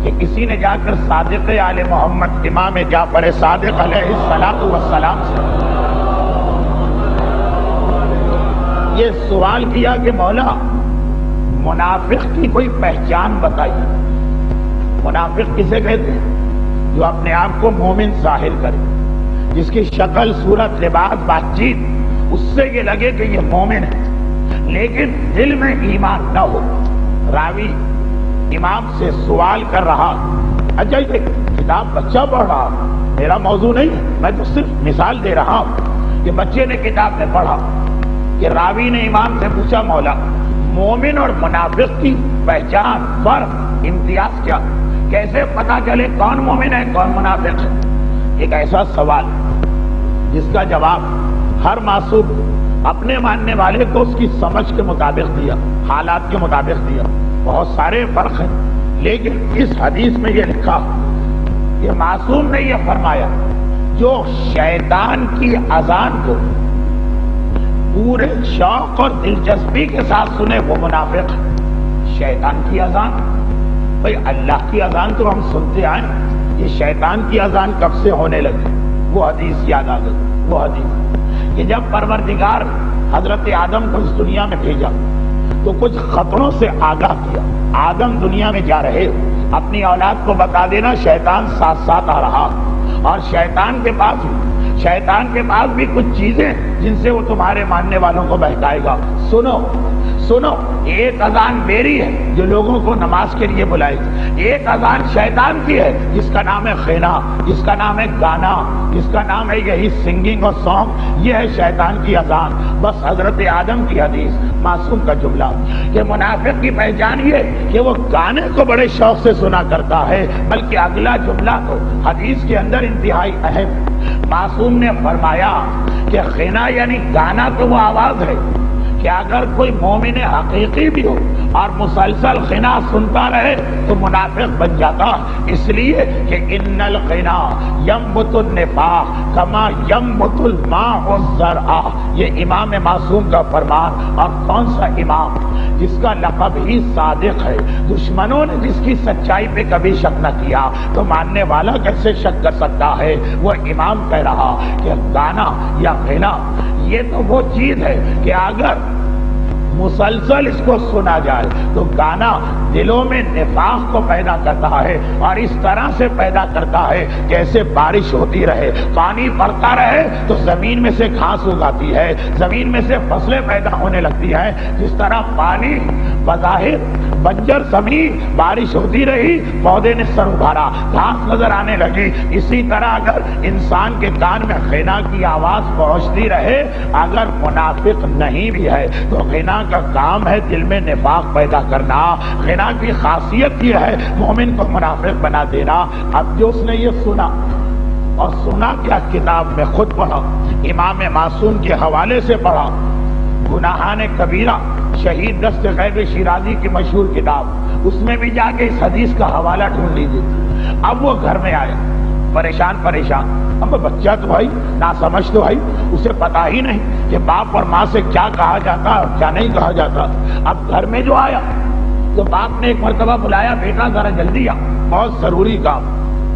کہ کسی نے جا کر صادق آل محمد امام جعفر صادق علیہ الصلوۃ والسلام سے یہ سوال کیا کہ مولا منافق کی کوئی پہچان بتائیے۔ منافق کسے کہتے ہیں؟ جو اپنے آپ کو مومن ظاہر کرے، جس کی شکل صورت لباس بات چیت اس سے یہ لگے کہ یہ مومن ہے لیکن دل میں ایمان نہ ہو۔ راوی امام سے سوال کر رہا، اچھا یہ کتاب بچہ پڑھ رہا، میرا موضوع نہیں، میں تو صرف مثال دے رہا ہوں کہ بچے نے کتاب میں پڑھا کہ راوی نے امام سے پوچھا مولا مومن اور منافق کی پہچان، فرق، امتیاز کیا، کیسے پتا چلے کون مومن ہے کون منافق ہے؟ ایک ایسا سوال جس کا جواب ہر معصوم اپنے ماننے والے کو اس کی سمجھ کے مطابق دیا، حالات کے مطابق دیا۔ بہت سارے فرق ہیں لیکن اس حدیث میں یہ لکھا کہ معصوم نے یہ فرمایا جو شیطان کی اذان کو پورے شوق اور دلچسپی کے ساتھ سنے وہ منافق ہے۔ شیطان کی اذان، بھئی اللہ کی اذان تو ہم سنتے آئے، یہ شیطان کی اذان کب سے ہونے لگی؟ وہ حدیث یاد آ گئی، وہ حدیث کہ جب پروردگار حضرت آدم کو اس دنیا میں بھیجا تو کچھ خطروں سے آگاہ کیا۔ آدم دنیا میں جا رہے، اپنی اولاد کو بتا دینا شیطان ساتھ ساتھ آ رہا، اور شیطان کے پاس بھی کچھ چیزیں جن سے وہ تمہارے ماننے والوں کو بہکائے گا۔ سنو، ایک اذان میری ہے جو لوگوں کو نماز کے لیے بلائے گی، ایک اذان شیطان کی ہے جس کا نام ہے خینا، جس کا نام ہے گانا، جس کا نام ہے یہی سنگنگ اور سانگ، یہ ہے شیطان کی اذان۔ بس حضرت آدم کی حدیث، معصوم کا جملہ کہ منافق کی پہچان یہ کہ وہ گانے کو بڑے شوق سے سنا کرتا ہے، بلکہ اگلا جملہ تو حدیث کے اندر انتہائی اہم۔ معصوم نے فرمایا کہ خینا یعنی گانا تو وہ آواز ہے کہ اگر کوئی مومن حقیقی بھی ہو اور مسلسل خنا سنتا رہے تو منافق بن جاتا، اس لیے کہ ان الخنا ینبت النفاق کما ینبت الماء الزرع، یہ امام معصوم کا فرمان۔ اور کون سا امام جس کا لقب ہی صادق ہے، دشمنوں نے جس کی سچائی پہ کبھی شک نہ کیا تو ماننے والا کیسے شک کر سکتا ہے؟ وہ امام کہہ رہا کہ گانا یا خنا یہ تو وہ چیز ہے کہ اگر مسلسل اس کو سنا جائے تو گانا دلوں میں نفاق کو پیدا کرتا ہے، اور اس طرح سے پیدا کرتا ہے جیسے بارش ہوتی رہے، پانی پڑتا رہے تو زمین میں سے گھاس اگاتی ہے، زمین میں سے فصلیں پیدا ہونے لگتی ہیں۔ جس طرح پانی بظاہر بنجر زمین، بارش ہوتی رہی، پودے نے سر ابھارا، گھاس نظر آنے لگی، اسی طرح اگر انسان کے کان میں غنا کی آواز پہنچتی رہے، اگر منافق نہیں بھی ہے تو غنا کا کام ہے دل میں نفاق پیدا کرنا۔ غنا کی خاصیت یہ ہے مومن کو منافق بنا دینا۔ اب جو اس نے یہ سنا اور سنا کیا، کتاب میں خود پڑھا، امام معصوم کے حوالے سے پڑھا، گناہان کبیرہ شہید دست غیب شیرازی کی مشہور کتاب، اس میں بھی جا کے اس حدیث کا حوالہ ڈھونڈ لیجیے۔ اب وہ گھر میں آیا پریشان، اب بچہ تو بھائی نہ سمجھ تو بھائی، اسے پتا ہی نہیں کہ باپ اور ماں سے کیا کہا جاتا اور کیا نہیں کہا جاتا۔ اب گھر میں جو آیا تو باپ نے ایک مرتبہ بلایا، بیٹا ذرا جلدی آ، بہت ضروری کام،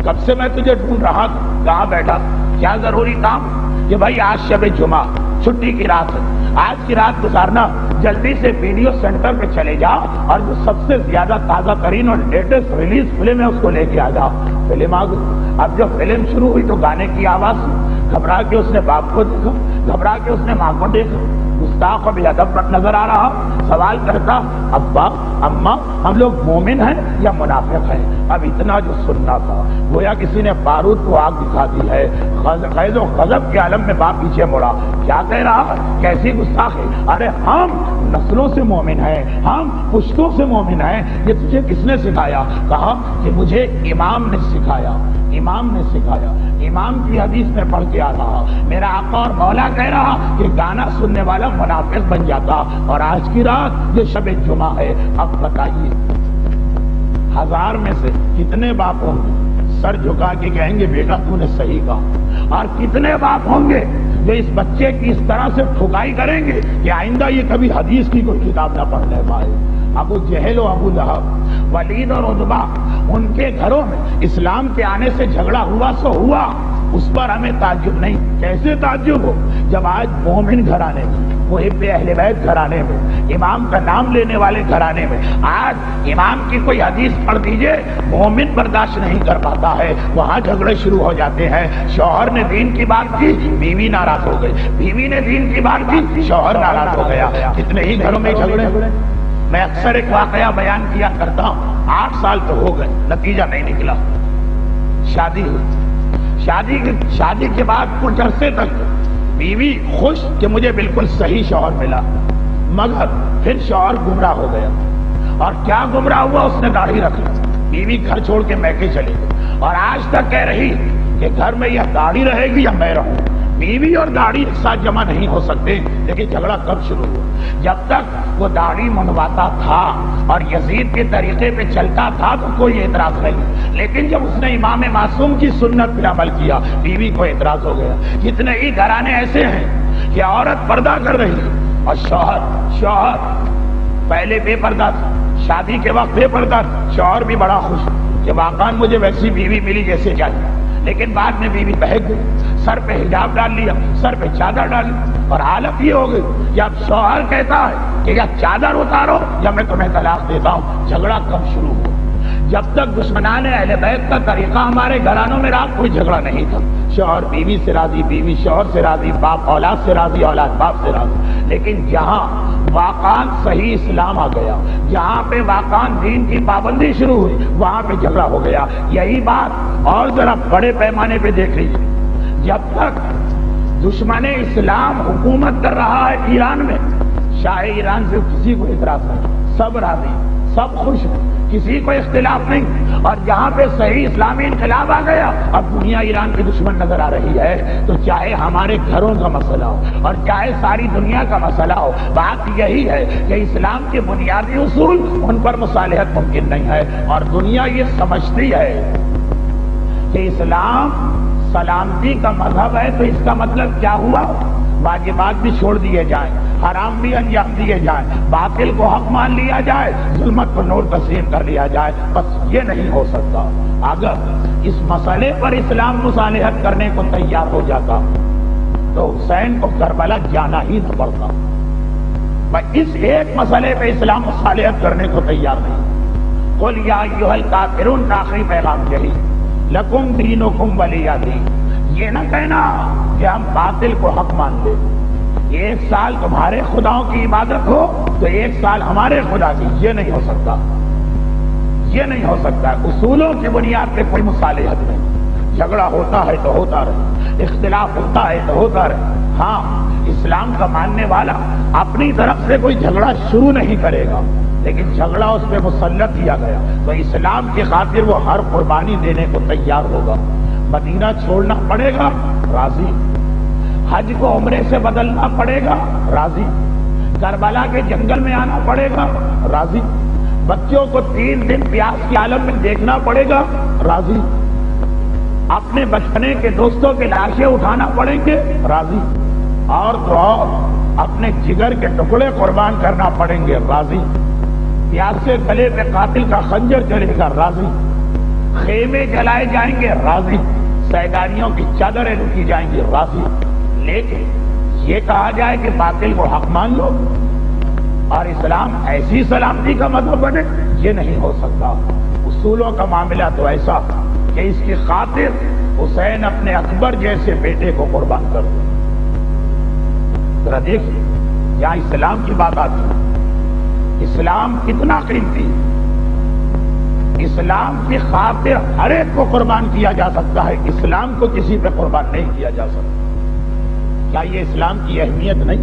کب سے میں تجھے ڈھونڈ رہا تھا، کہاں بیٹھا، کیا ضروری کام؟ کہ بھائی آج شب جمعہ، چھٹی کی رات ہے، آج کی رات گزارنا، جلدی سے ویڈیو سینٹر پہ چلے جا اور جو سب سے زیادہ تازہ ترین اور لیٹسٹ ریلیز فلم ہے اس کو لے کے آ جا۔ فلم آ گئی، اب جب فلم شروع ہوئی تو گانے کی آواز، گھبرا کے اس نے باپ کو دیکھا، گھبرا کے اس نے ماں کو دیکھا، گستاخ اور بے ادب نظر آ رہا، سوال کرتا ابا اماں ہم لوگ مومن ہیں یا منافق ہیں؟ اب اتنا جو سننا تھا گویا کسی نے بارود کو آگ دکھا دی ہے۔ غیظ و غضب کے عالم میں باپ پیچھے مڑا، کیا کہہ رہا، کیسی گستاخی، ارے ہم نسلوں سے مومن ہیں، ہم پشتوں سے مومن ہیں، یہ تجھے کس نے سکھایا؟ کہا کہ مجھے امام نے سکھایا، امام نے سکھایا، امام کی حدیث میں پڑھ کے آ رہا، میرا آقا اور مولا کہہ رہا کہ گانا سننے والا منافق بن جاتا۔ اور آج کی رات جو شب جمعہ ہے، اب بتائیے 1000 میں سے کتنے باپ ہوں گے سر جھکا کے کہیں گے بیٹا تو نے صحیح کہا، اور کتنے باپ ہوں گے جو اس بچے کی اس طرح سے ٹھکائی کریں گے کہ آئندہ یہ کبھی حدیث کی کوئی کتاب نہ پڑھ لے پائے؟ ابو جہل و ابو لہب، ولید اور عتبہ، ان کے گھروں میں اسلام کے آنے سے جھگڑا ہوا سو ہوا، اس پر ہمیں تعجب نہیں۔ کیسے تعجب ہو جب آج مومن گھرانے میں، محب اہل بیت گھرانے میں، امام کا نام لینے والے گھرانے میں آج امام کی کوئی حدیث پڑھ دیجئے مومن برداشت نہیں کر پاتا ہے، وہاں جھگڑے شروع ہو جاتے ہیں۔ شوہر نے دین کی بات کی، بیوی ناراض ہو گئی، بیوی نے دین کی بات کی، شوہر ناراض ہو گیا۔ کتنے ہی گھروں میں جھگڑے۔ میں اکثر ایک واقعہ بیان کیا کرتا ہوں، 8 سال تو ہو گئے، نتیجہ نہیں نکلا۔ شادی ہوئی، شادی کے بعد کچھ عرصے تک بیوی خوش کہ مجھے بالکل صحیح شوہر ملا، مگر پھر شوہر گمراہ ہو گیا۔ اور کیا گمراہ ہوا؟ اس نے داڑھی رکھ لی، بیوی گھر چھوڑ کے میکے چلی گئی، اور آج تک کہہ رہی کہ گھر میں یا داڑھی رہے گی یا میں رہوں۔ بیوی اور داڑھی ایک ساتھ جمع نہیں ہو سکتے۔ لیکن جھگڑا کب شروع ہوا؟ جب تک وہ داڑھی منڈواتا تھا اور یزید کے طریقے پہ چلتا تھا تو کوئی اعتراض نہیں، لیکن جب اس نے امام معصوم کی سنت پر عمل کیا، بیوی کو اعتراض ہو گیا۔ کتنے ہی گھرانے ایسے ہیں کہ عورت پردہ کر رہی ہے اور شوہر پہلے بے پردہ تھا، شادی کے وقت بے پردہ تھا، شوہر بھی بڑا خوش کہ واقعا مجھے ویسی بیوی ملی جیسے چاہیے، لیکن بعد میں بیوی بہک گئی، سر پہ حجاب ڈال لیا، سر پہ چادر ڈال لی، اور حالت یہ ہو گئی کہ اب شوہر کہتا ہے کہ یا چادر اتارو یا میں تمہیں طلاق دیتا ہوں۔ جھگڑا کب شروع ہوا؟ جب تک دشمنان اہل بیت کا طریقہ ہمارے گھرانوں میں رہا کوئی جھگڑا نہیں تھا۔ شوہر بیوی سے راضی، بیوی شوہر سے راضی، باپ اولاد سے راضی، اولاد باپ سے راضی۔ لیکن جہاں واقعاً صحیح اسلام آ گیا، جہاں پہ واقعاً دین کی پابندی شروع ہوئی، وہاں پہ جھگڑا ہو گیا۔ یہی بات اور ذرا بڑے پیمانے پہ دیکھ لیجیے، جب تک دشمن اسلام حکومت کر رہا ہے ایران میں، شاہ ایران سے کسی کو اعتراض نہیں، سب راضی، سب خوش ہیں، کسی کو اختلاف نہیں۔ اور جہاں پہ صحیح اسلامی انقلاب آ گیا، اب دنیا ایران کی دشمن نظر آ رہی ہے، تو چاہے ہمارے گھروں کا مسئلہ ہو اور چاہے ساری دنیا کا مسئلہ ہو، بات یہی ہے کہ اسلام کے بنیادی اصول ان پر مصالحت ممکن نہیں ہے، اور دنیا یہ سمجھتی ہے کہ اسلام سلامتی کا مذہب ہے، تو اس کا مطلب کیا ہوا؟ واجبات بھی چھوڑ دیے جائیں، حرام بھی انجام دیے جائیں، باطل کو حق مان لیا جائے، ظلمت کو نور تسلیم کر لیا جائے۔ بس یہ نہیں ہو سکتا۔ اگر اس مسئلے پر اسلام مصالحت کرنے کو تیار ہو جاتا تو حسین کو کربلا جانا ہی نہ پڑتا۔ بس اس ایک مسئلے پہ اسلام مصالحت کرنے کو تیار نہیں۔ قل یا ایھا الکافرون کا آخری پیغام یہی، لکم دینکم ولی دین۔ یہ نہ کہنا کہ ہم باطل کو حق مان لیں، 1 سال تمہارے خداؤں کی عبادت ہو تو 1 سال ہمارے خدا کی، یہ نہیں ہو سکتا، یہ نہیں ہو سکتا۔ اصولوں کی بنیاد پہ کوئی مصالحت نہیں۔ جھگڑا ہوتا ہے تو ہوتا رہے، اختلاف ہوتا ہے تو ہوتا رہے۔ ہاں، اسلام کا ماننے والا اپنی طرف سے کوئی جھگڑا شروع نہیں کرے گا، لیکن جھگڑا اس پہ مسلط کیا گیا تو اسلام کی خاطر وہ ہر قربانی دینے کو تیار ہوگا۔ مدینہ چھوڑنا پڑے گا، راضی۔ حج کو عمرے سے بدلنا پڑے گا، راضی۔ کربلا کے جنگل میں آنا پڑے گا، راضی۔ بچوں کو 3 دن پیاس کی عالم میں دیکھنا پڑے گا، راضی۔ اپنے بچپنے کے دوستوں کے لاشیں اٹھانا پڑیں گے، راضی۔ اور تو اور اپنے جگر کے ٹکڑے قربان کرنا پڑیں گے، راضی۔ پیاسے گلے پہ قاتل کا خنجر چلے گا، راضی۔ خیمے جلائے جائیں گے، راضی۔ سیدانیوں کی چادریں رکھی جائیں گی، راضی۔ لیکن یہ کہا جائے کہ باطل کو حق مان لو اور اسلام ایسی سلامتی کا مذہب بنے، یہ نہیں ہو سکتا۔ اصولوں کا معاملہ تو ایسا کہ اس کی خاطر حسین اپنے اکبر جیسے بیٹے کو قربان کر دے۔ ذرا دیکھیے، یہاں اسلام کی بات آتی ہے، اسلام کتنا قیمتی ہے۔ اسلام کی خاطر ہر ایک کو قربان کیا جا سکتا ہے، اسلام کو کسی پہ قربان نہیں کیا جا سکتا۔ کیا یہ اسلام کی اہمیت نہیں؟